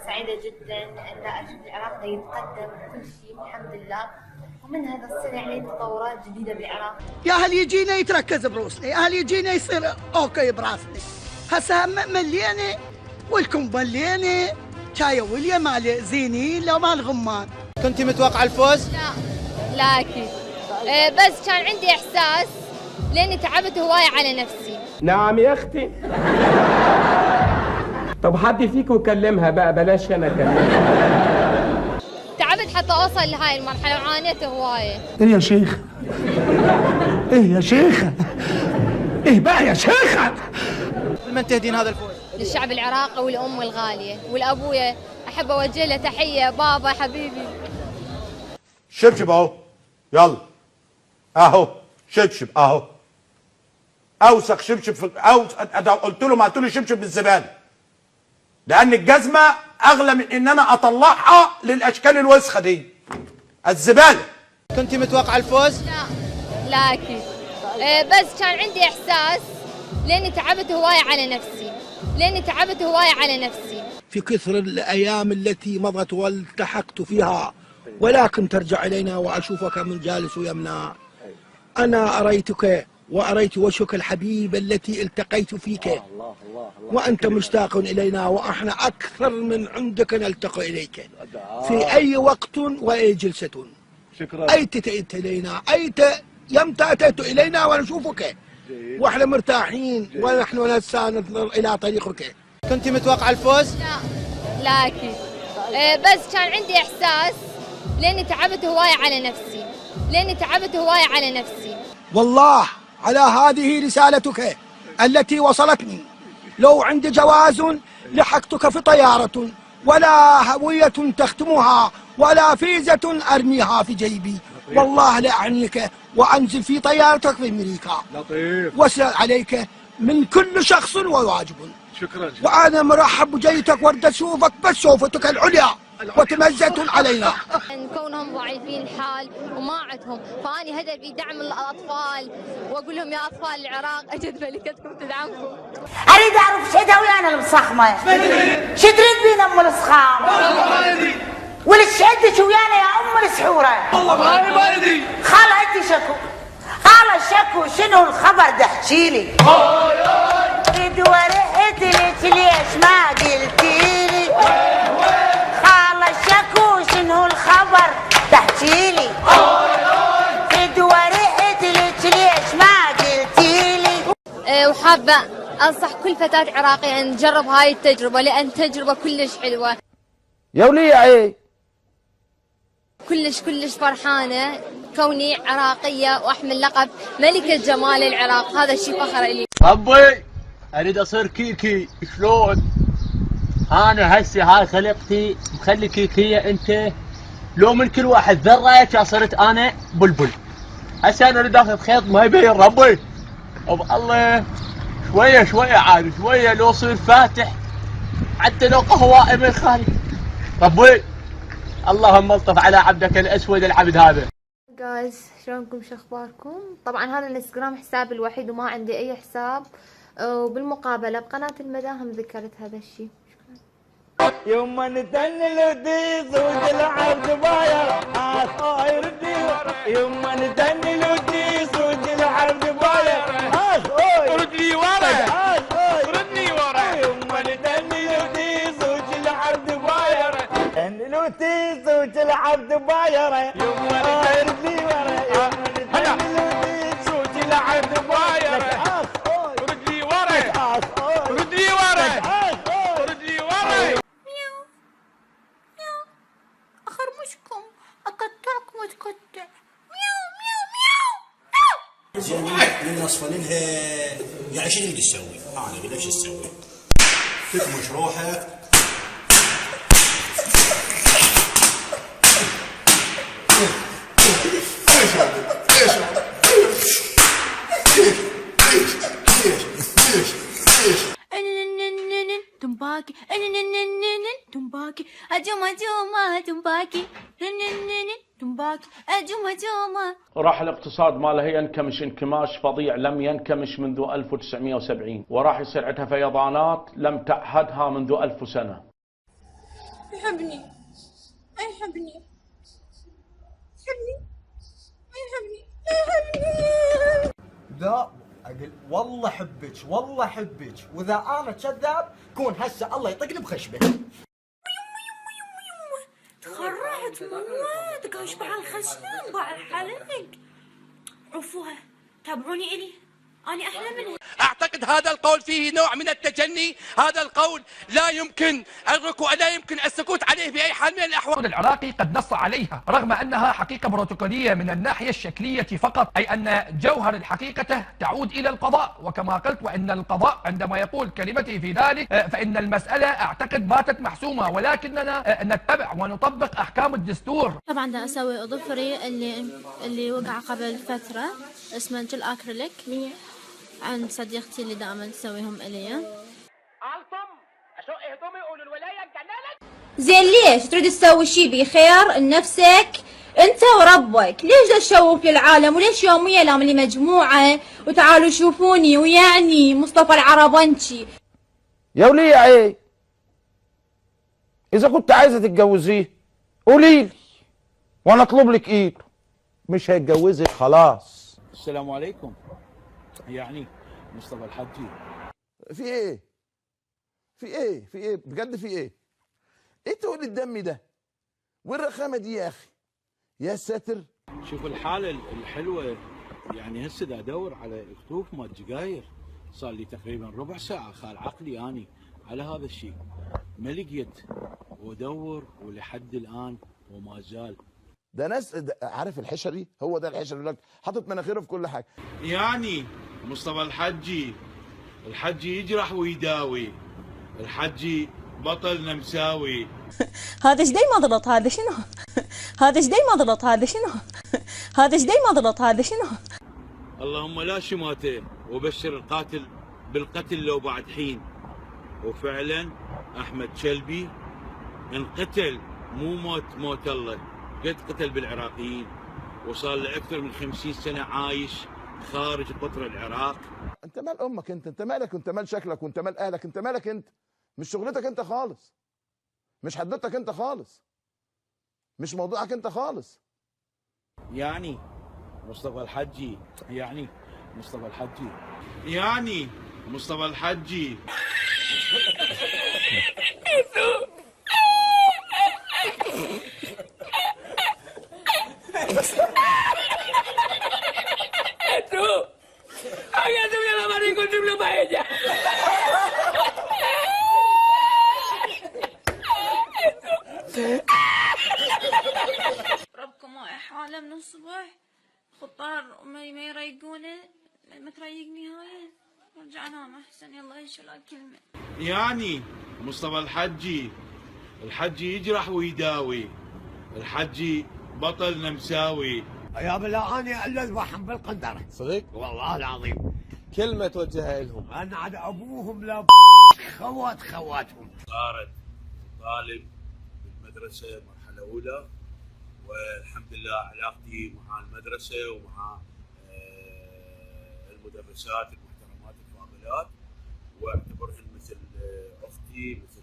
سعيدة جدا أن أشوف العراق يتقدم كل شيء الحمد لله، ومن هذا السنة يعني تطورات جديدة بالعراق. يا هل يجينا يتركز بروسنا، يا هل يجينا يصير اوكي براسنا. هسه ملينا والكم ملينا شاي وليا مال زينين لو مال غمان. كنتي متوقع الفوز؟ لا اكيد. بس كان عندي احساس لاني تعبت هوايه على نفسي. نعم يا اختي. طب حد فيكم يكلمها بقى، بلاش انا اكلمها. تعبت حتى اوصل لهاي المرحله وعانيت هوايه. ايه يا شيخ؟ ايه يا شيخة؟ ايه بقى يا شيخة؟ لمن تهدين هذا الفوز؟ للشعب العراقي والام الغاليه والابويا، احب اوجه له تحيه بابا حبيبي. شبشب اهو، يلا اهو شبشب اهو، اوسخ شبشب في قلت له ما هاتوا لي شبشب بالزباله، لان الجزمه اغلى من ان انا اطلعها للاشكال الوسخه دي الزباله. كنتي متوقع الفوز؟ لا اكيد. بس كان عندي احساس لاني تعبت هوايه على نفسي. في كثر الأيام التي مضت والتحقت فيها، ولكن ترجع إلينا وأشوفك من جالس يمنى. أنا أريتك وأريت وجهك الحبيب التي التقيت فيك، وأنت مشتاق إلينا، وإحنا أكثر من عندك نلتقي إليك في أي وقت وأي جلسة. أيت تأتي إلينا، يمتى أتيت إلينا ونشوفك وإحنا مرتاحين ونحن ننظر إلى طريقك. كنتي متوقع الفوز؟ لا اكيد. بس كان عندي احساس لاني تعبت هوايه على نفسي. والله على هذه رسالتك التي وصلتني. لو عندي جواز لحقتك في طيارة، ولا هوية تختمها، ولا فيزة أرميها في جيبي، والله لأعنيك وأنزل في طيارتك في أمريكا. لطيف. واسأل عليك من كل شخص وواجب. شكرا. وأنا مرحب بجيتك ورد أشوفك، بس شوفتك العليا وتمزت علينا. كونهم ضعيفين الحال وما عندهم، فاني هدفي دعم الاطفال، واقول لهم يا اطفال العراق اجد ملكتكم تدعمكم. اريد اعرف شو ادوي انا المصخمه، شو تريد بينا ام الصخام؟ ولش عندك ويانا يا ام السحوره؟ والله ما ادري. خاله انت شكو، خاله شكو شنو الخبر تحكي لي؟ اريد ورحت لك ليش ما قلتي لي؟ شنو الخبر تحكي لي؟ اريد ورحت لك ليش ما قلتي لي؟ وحابه انصح كل فتاه عراقيه ان تجرب هاي التجربه، لان تجربه كلش حلوه. يا وليه عيب. كلش فرحانه كوني عراقيه واحمل لقب ملكه جمال العراق، هذا الشيء فخر لي. ربي اريد اصير كيكي. شلون؟ انا هسه هاي خلقتي مخلي كيكيه انت، لو من كل واحد ذره صرت انا بلبل. هسه انا اريد اخذ خيط ما يبين ربي الله شويه عاد شويه، لو صير فاتح حتى لو قهوه من خالي ربي. اللهم الطف على عبدك الاسود العبد هذا. جايز شلونكم، شو اخباركم؟ طبعا هذا الانستغرام حسابي الوحيد وما عندي اي حساب، وبالمقابله بقناه المداهم ذكرت هذا الشيء. يوم نتني لودي زوج العبد باير يردي، يوم نتني لودي زوج العبد باير ردني ورا، ردني ورا. يوم نتني لودي زوج العبد باير، لودي زوج العبد باير، يوم ردني ورا، يوم نتني لودي زوج العبد باير، ردني ورا، ردني ورا. اخرمشكم اقطعكم واتقطع. زين من اصفننها يعني شنو بدي تسوي؟ انا اقول لك شو تسوي؟ تكمش روحك تمباكي تمباكي أجوما تمباكي تمباكي أجوما. وراح الاقتصاد ماله ينكمش انكماش فظيع لم ينكمش منذ 1970، وراح يصير عندها فيضانات لم تعهدها منذ 1000 سنة. يحبني يحبني يحبني يحبني يحبني. لا اقول والله حبك والله حبك، واذا انا كذاب كون هسه الله يطقني بخشبه. تخرعت موت قاش باع الخشم باع الحلق. عفوها تابعوني الي أنا أحلى منها. أعتقد هذا القول فيه نوع من التجني، هذا القول لا يمكن لا يمكن السكوت عليه بأي حال من الأحوال. العراقي قد نص عليها رغم أنها حقيقة بروتوكولية من الناحية الشكلية فقط، أي أن جوهر الحقيقة تعود إلى القضاء، وكما قلت وإن القضاء عندما يقول كلمته في ذلك فإن المسألة أعتقد باتت محسومة، ولكننا نتبع ونطبق أحكام الدستور. طبعا دا أسوي أظفري اللي وقع قبل فترة اسمه جل أكريليك عند صديقتي اللي دائما تسويهم إلي. زين ليش تريد تسوي شي بخير لنفسك انت وربك؟ ليش تشوف للعالم؟ وليش يوميا لاملي مجموعة وتعالوا شوفوني ويعني مصطفى العربنشي؟ يا ولية ايه؟ اذا كنت عايزة تتجوزيه قوليلي وانا اطلب لك ايده، مش هيتجوزك خلاص. السلام عليكم. يعني مصطفى الحجي في ايه؟ في ايه؟ في ايه؟ بجد في ايه؟ ايه تقول الدم ده؟ والرخامه دي يا اخي؟ يا ساتر. شوف الحاله الحلوه، يعني هسه دا ادور على الخطوف مال جقاير، صار لي تقريبا ربع ساعه خال عقلي اني على هذا الشيء، ما لقيت وادور ولحد الان وما زال. ده ناس عارف الحشري، هو ده الحشري يقول لك حاطط مناخيره في كل حاجه. يعني مصطفى الحجي يجرح ويداوي، الحجي بطل نمساوي. هذا ايش داي مضلط؟ هذا شنو؟ هذا ايش داي مضلط؟ هذا شنو؟ هذا ايش داي مضلط؟ هذا شنو؟ اللهم لا شماته وبشر القاتل بالقتل لو بعد حين. وفعلا احمد شلبي انقتل، مو موت الله، قد قتل بالعراقيين، وصار له اكثر من 50 سنه عايش خارج قطر العراق. انت مال امك انت مالك؟ انت مال شكلك وانت مال اهلك؟ انت مالك انت؟ مش شغلتك انت خالص، مش حدتك انت خالص، مش موضوعك انت خالص. يعني مصطفى الحجي، يعني مصطفى الحجي، يعني مصطفى الحجي. ربكم واقع حاله من الصبح، خطار ما يريقونه، ما تريقني هاي، ارجع انام احسن. يلا ايش ولا كلمه. يعني مصطفى الحجي يجرح ويداوي، الحجي بطل نمساوي. يا بالله انا الا اذبحهم بالقندره صدق والله العظيم. كلمه توجهها لهم. انا عاد ابوهم لا خواتهم. صارت طالب بالمدرسه مرحله اولى، والحمد لله علاقتي مع المدرسه ومع المدرسات المحترمات الفاضلات، واعتبرهن مثل اختي، مثل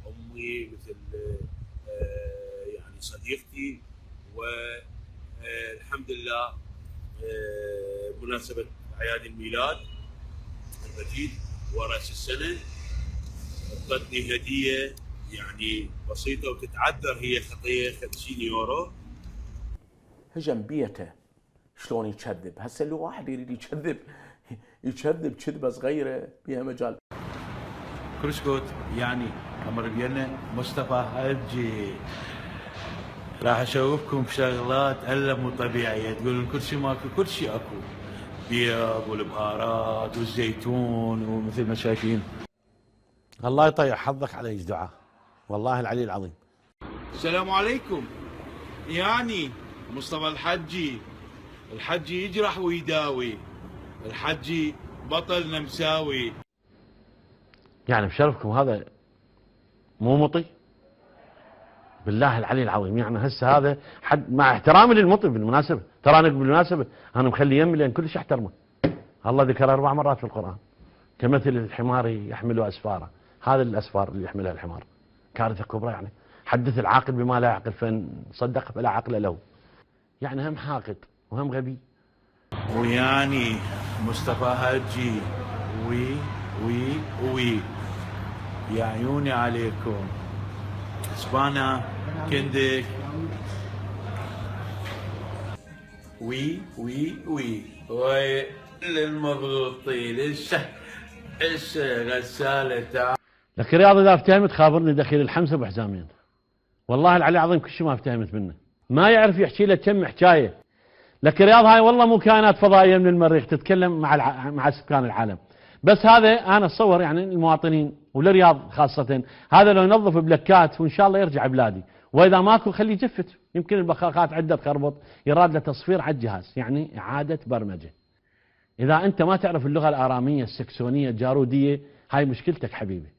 امي، مثل يعني صديقتي. والحمد لله مناسبه اعياد الميلاد المجيد وراس السنه اعطتني هديه يعني بسيطه وتتعذر، هي خطيه 50 يورو. هجم بيته شلون يكذب؟ هسه لو واحد يريد يكذب كذبه صغيره بها مجال. كرسكوت يعني امر بينا مصطفى حجي، راح اشوفكم شغلات الا مو طبيعيه، تقولون كل شيء ماكو، كل شيء اكو، بيض والبهارات والزيتون ومثل ما شايفين. الله يطيع حظك على دعاء، والله العلي العظيم. السلام عليكم. يعني مصطفى الحجي يجرح ويداوي، الحجي بطل نمساوي. يعني بشرفكم هذا مو مطي؟ بالله العلي العظيم. يعني هسه هذا حد، مع احترامي للمطي بالمناسبه، ترى انا بالمناسبه انا مخلي يمي لان كلش احترمه. الله ذكر 4 مرات في القران، كمثل الحمار يحمل اسفاره، هذا الاسفار اللي يحملها الحمار كارثه كبرى. يعني حدث العاقل بما لا يعقل فإن صدق فلا عقل له. يعني هم حاقد وهم غبي. ويعني مصطفى هاجي وي وي وي يا عيوني عليكم اسبانا كندك وي وي وي وي للمضغوطين غسالة. لك رياض اذا افتهمت خابرني دخيل الحمزه ابو حزامين. والله العلي العظيم كل شيء ما افتهمت منه. ما يعرف يحكي له كم حكايه. لك رياض هاي والله مو كائنات فضائيه من المريخ تتكلم مع سكان العالم. بس هذا انا اتصور يعني المواطنين وللرياض خاصه هذا لو ينظف بلكات وان شاء الله يرجع بلادي، واذا ماكو خليه يجفت، يمكن البخاخات عده تخربط يراد له تصفير على الجهاز، يعني اعاده برمجه. اذا انت ما تعرف اللغه الاراميه السكسونيه الجاروديه هاي مشكلتك حبيبي.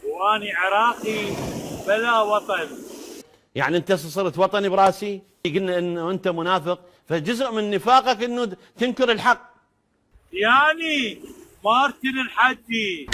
واني عراقي بلا وطن. يعني انت صرت وطني براسي؟ قلنا انه انت منافق، فجزء من نفاقك انه تنكر الحق. يعني مارتن الحجي